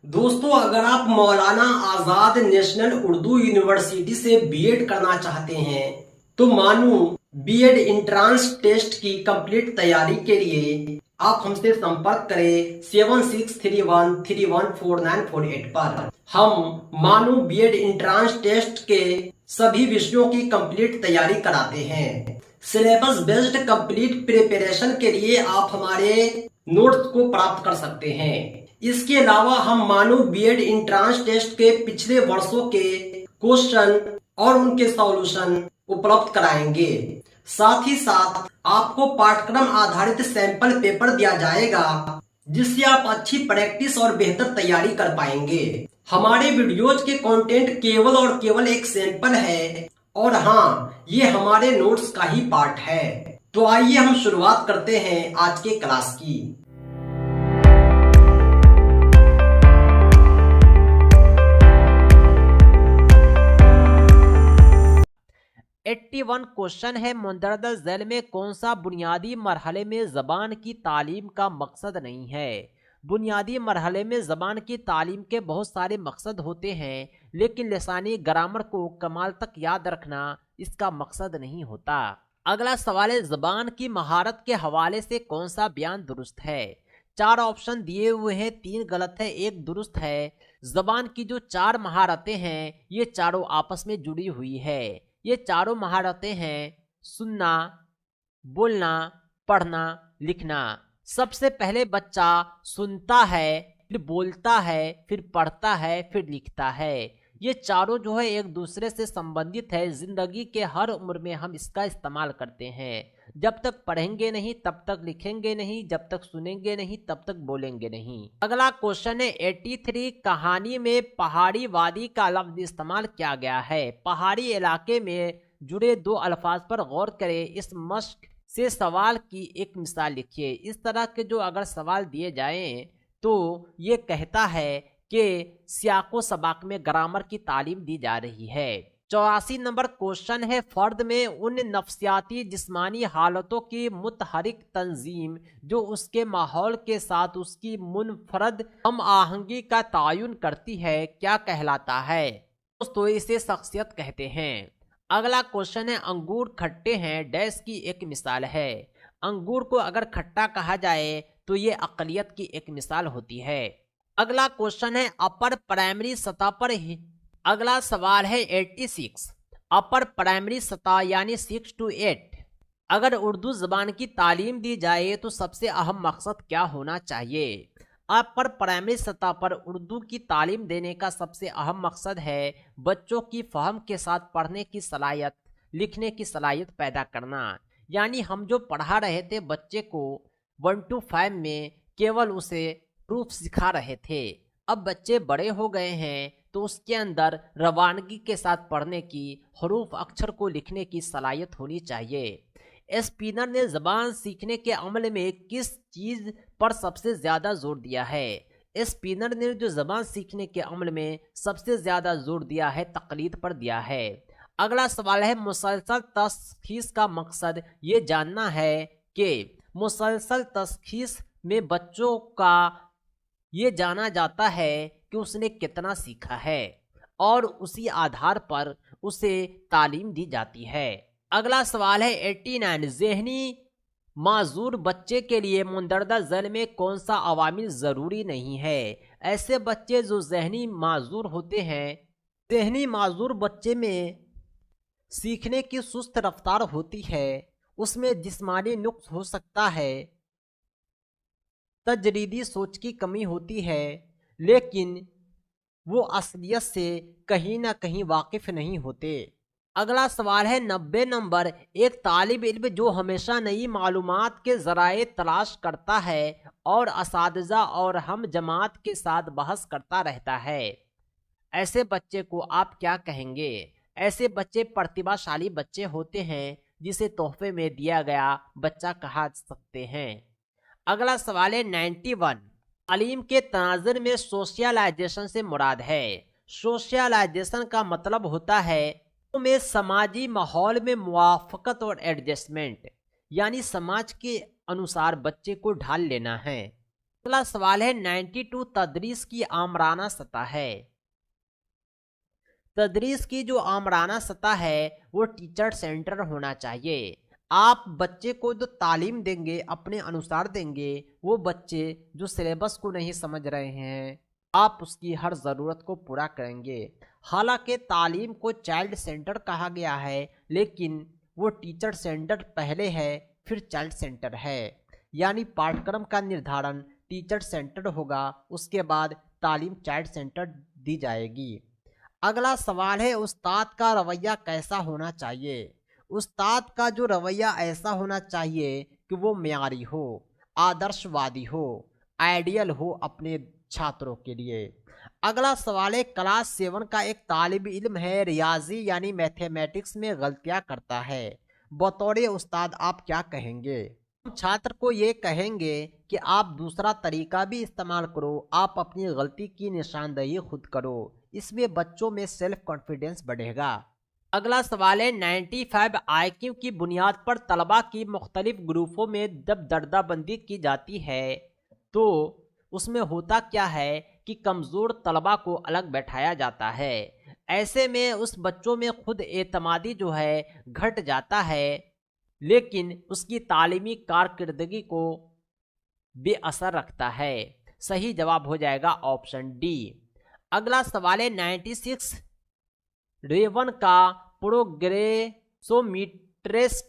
दोस्तों, अगर आप मौलाना आजाद नेशनल उर्दू यूनिवर्सिटी से बीएड करना चाहते हैं तो मानो बीएड इंट्रांस टेस्ट की कंप्लीट तैयारी के लिए आप हमसे संपर्क करें 7631314948 पर। हम मानो बीएड इंट्रांस टेस्ट के सभी विषयों की कंप्लीट तैयारी कराते हैं। सिलेबस बेस्ड कंप्लीट प्रिपरेशन के लिए आप हमारे नोट्स को प्राप्त कर सकते हैं। इसके अलावा हम मानो बीएड इंट्रांस टेस्ट के पिछले वर्षों के क्वेश्चन और उनके सॉल्यूशन उपलब्ध कराएंगे। साथ ही साथ आपको पाठ्यक्रम आधारित सैंपल पेपर दिया जाएगा जिससे आप अच्छी प्रैक्टिस और बेहतर तैयारी कर पाएंगे। हमारे वीडियोज के कंटेंट केवल और केवल एक सैंपल है और हाँ, ये हमारे नोट्स का ही पार्ट है। तो आइए हम शुरुआत करते हैं आज के क्लास की। 81 क्वेश्चन है। मुंदरजा झैल में कौन सा बुनियादी मरहले में ज़बान की तालीम का मकसद नहीं है? बुनियादी मरहले में ज़बान की तालीम के बहुत सारे मकसद होते हैं, लेकिन लिसानी ग्रामर को कमाल तक याद रखना इसका मकसद नहीं होता। अगला सवाल है, ज़बान की महारत के हवाले से कौन सा बयान दुरुस्त है? 4 ऑप्शन दिए हुए हैं, 3 गलत है, 1 दुरुस्त है। ज़बान की जो 4 महारतें हैं ये चारों आपस में जुड़ी हुई है। ये चारों महारतें हैं सुनना, बोलना, पढ़ना, लिखना। सबसे पहले बच्चा सुनता है, फिर बोलता है, फिर पढ़ता है, फिर लिखता है। ये चारों जो है एक दूसरे से संबंधित है। जिंदगी के हर उम्र में हम इसका इस्तेमाल करते हैं। जब तक पढ़ेंगे नहीं तब तक लिखेंगे नहीं, जब तक सुनेंगे नहीं तब तक बोलेंगे नहीं। अगला क्वेश्चन है, 83 कहानी में पहाड़ी वादी का लफ्ज इस्तेमाल किया गया है। पहाड़ी इलाके में जुड़े 2 अल्फाज पर गौर करें। इस मश्क से सवाल की एक मिसाल लिखिए। इस तरह के जो अगर सवाल दिए जाएं तो ये कहता है कि सियाको सबाक में ग्रामर की तालीम दी जा रही है। 84 नंबर क्वेश्चन है, फर्द में उन नफ्सियाती जिस्मानी हालतों की मुतहरिक तंजीम जो उसके माहौल के साथ उसकी मुनफरद हम आहंगी का तायुन करती है क्या कहलाता है? दोस्तों, इसे शख्सियत कहते हैं। अगला क्वेश्चन है, अंगूर खट्टे हैं डैश की एक मिसाल है। अंगूर को अगर खट्टा कहा जाए तो ये अक़लियत की एक मिसाल होती है। अगला क्वेश्चन है, अपर प्राइमरी सतह पर ही। अगला सवाल है 86, अपर प्राइमरी सतह यानी 6 to 8 अगर उर्दू ज़बान की तालीम दी जाए तो सबसे अहम मकसद क्या होना चाहिए? अपर प्राइमरी सतह पर उर्दू की तालीम देने का सबसे अहम मकसद है बच्चों की फ़हम के साथ पढ़ने की सलाहियत, लिखने की सलाहियत पैदा करना। यानी हम जो पढ़ा रहे थे बच्चे को 1 to 5 में केवल उसे प्रूफ सिखा रहे थे। अब बच्चे बड़े हो गए हैं तो उसके अंदर रवानगी के साथ पढ़ने की, हरूफ अक्षर को लिखने की सलाहियत होनी चाहिए। स्पिनर ने ज़बान सीखने के अमल में किस चीज़ पर सबसे ज़्यादा जोर दिया है? स्पिनर ने जो ज़बान सीखने के अमल में सबसे ज़्यादा जोर दिया है तक़लीद पर दिया है। अगला सवाल है, मुसलसल तशख़ीस का मकसद ये जानना है कि मुसलसल तशख़ीस में बच्चों का ये जाना जाता है कि उसने कितना सीखा है और उसी आधार पर उसे तालीम दी जाती है। अगला सवाल है 89, ज़हनी माजूर बच्चे के लिए मुंदरजा झैल में कौन सा अवामिल ज़रूरी नहीं है? ऐसे बच्चे जो ज़हनी माजूर होते हैं, ज़हनी माजूर बच्चे में सीखने की सुस्त रफ्तार होती है, उसमें जिस्मानी नुक्स हो सकता है, तजरीदी सोच की कमी होती है, लेकिन वो असलियत से कहीं ना कहीं वाकिफ नहीं होते। अगला सवाल है 90 नंबर, एक तालिब इल्म जो हमेशा नई मालूमात के ज़राए तलाश करता है और असातिज़ा और हम जमात के साथ बहस करता रहता है, ऐसे बच्चे को आप क्या कहेंगे? ऐसे बच्चे प्रतिभाशाली बच्चे होते हैं जिसे तोहफे में दिया गया बच्चा कहा सकते हैं। अगला सवाल है 91, तालीम के तनाज़ुर में सोशलाइजेशन से मुराद है। सोशलाइजेशन का मतलब होता है में समाजी माहौल में मुवाफ़क़त और एडजस्टमेंट, यानी समाज के अनुसार बच्चे को ढाल लेना है। अगला सवाल है 92 तदरीस की आमराना सतह है। तदरीस की जो आमराना सतह है वो टीचर सेंटर होना चाहिए। आप बच्चे को जो तालीम देंगे अपने अनुसार देंगे, वो बच्चे जो सिलेबस को नहीं समझ रहे हैं आप उसकी हर ज़रूरत को पूरा करेंगे। हालांकि तालीम को चाइल्ड सेंटर कहा गया है, लेकिन वो टीचर सेंटर पहले है फिर चाइल्ड सेंटर है, यानी पाठ्यक्रम का निर्धारण टीचर सेंटर होगा, उसके बाद तालीम चाइल्ड सेंटर दी जाएगी। अगला सवाल है उस्ताद का रवैया कैसा होना चाहिए। उस्ताद का जो रवैया ऐसा होना चाहिए कि वो म्यारी हो, आदर्शवादी हो, आइडियल हो अपने छात्रों के लिए। अगला सवाल है क्लास 7 का एक तालिब इल्म है, रियाजी यानी मैथमेटिक्स में गलतियां करता है, बतौर उस्ताद आप क्या कहेंगे। हम छात्र को ये कहेंगे कि आप दूसरा तरीका भी इस्तेमाल करो, आप अपनी गलती की निशानदेही खुद करो, इसमें बच्चों में सेल्फ कॉन्फिडेंस बढ़ेगा। अगला सवाल है 95 IQ की बुनियाद पर तलबा की मुख्तलिफ ग्रुपों में जब दर्जाबंदी की जाती है तो उसमें होता क्या है कि कमज़ोर तलबा को अलग बैठाया जाता है। ऐसे में उस बच्चों में खुद एतमादी जो है घट जाता है, लेकिन उसकी तालीमी कारकर्दगी को बेअसर रखता है। सही जवाब हो जाएगा ऑप्शन डी। अगला सवाल है 96 रेवन का प्रोग्रेसोमीट्रेस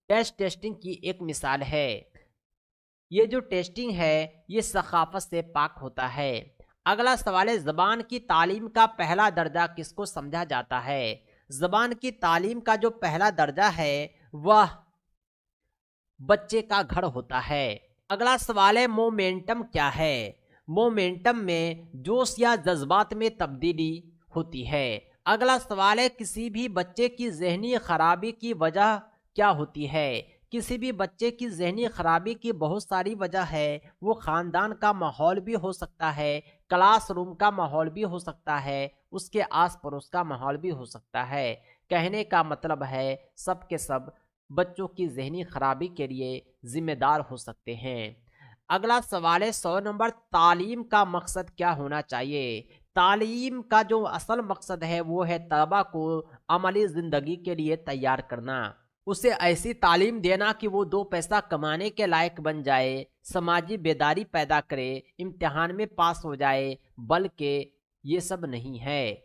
टेस्टिंग की एक मिसाल है। ये जो टेस्टिंग है ये सखाफत से पाक होता है। अगला सवाल है ज़बान की तालीम का पहला दर्जा किसको समझा जाता है। ज़बान की तालीम का जो पहला दर्जा है वह बच्चे का घर होता है। अगला सवाल है मोमेंटम क्या है। मोमेंटम में जोश या जज्बात में तब्दीली होती है। अगला सवाल है किसी भी बच्चे की ज़हनी खराबी की वजह क्या होती है। किसी भी बच्चे की ज़हनी खराबी की बहुत सारी वजह है, वो ख़ानदान का माहौल भी हो सकता है, क्लासरूम का माहौल भी हो सकता है, उसके आस पड़ोस का माहौल भी हो सकता है। कहने का मतलब है सब के सब बच्चों की ज़हनी खराबी के लिए ज़िम्मेदार हो सकते हैं। अगला सवाल है 100 नंबर तालीम का मकसद क्या होना चाहिए। तालीम का जो असल मकसद है वो है तलबा को अमली ज़िंदगी के लिए तैयार करना, उसे ऐसी तालीम देना कि वो 2 पैसा कमाने के लायक बन जाए, समाजी बेदारी पैदा करे, इम्तिहान में पास हो जाए, बल्कि ये सब नहीं है।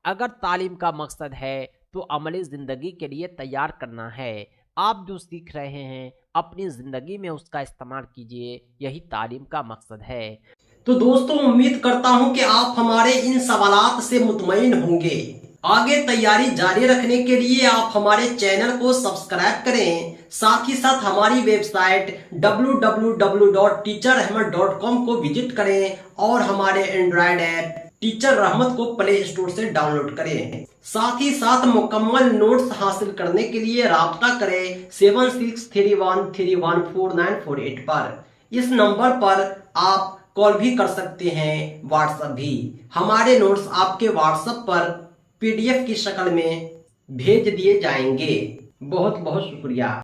अगर तालीम का मकसद है तो अमली ज़िंदगी के लिए तैयार करना है। आप जो सीख रहे हैं अपनी ज़िंदगी में उसका इस्तेमाल कीजिए, यही तालीम का मकसद है। तो दोस्तों उम्मीद करता हूं कि आप हमारे इन सवालात से मुतमईन होंगे। आगे तैयारी जारी रखने के लिए आप हमारे चैनल को सब्सक्राइब करें, साथ ही साथ हमारी वेबसाइट www.teacherrahmat.com को विजिट करें और हमारे एंड्रॉयड ऐप टीचर रहमत को प्ले स्टोर से डाउनलोड करें। साथ ही साथ मुकम्मल नोट्स हासिल करने के लिए राब्ता करें 7631314948 पर। इस नंबर पर आप कॉल भी कर सकते हैं, व्हाट्सएप भी। हमारे नोट्स आपके व्हाट्सएप पर PDF की शक्ल में भेज दिए जाएंगे। बहुत बहुत शुक्रिया।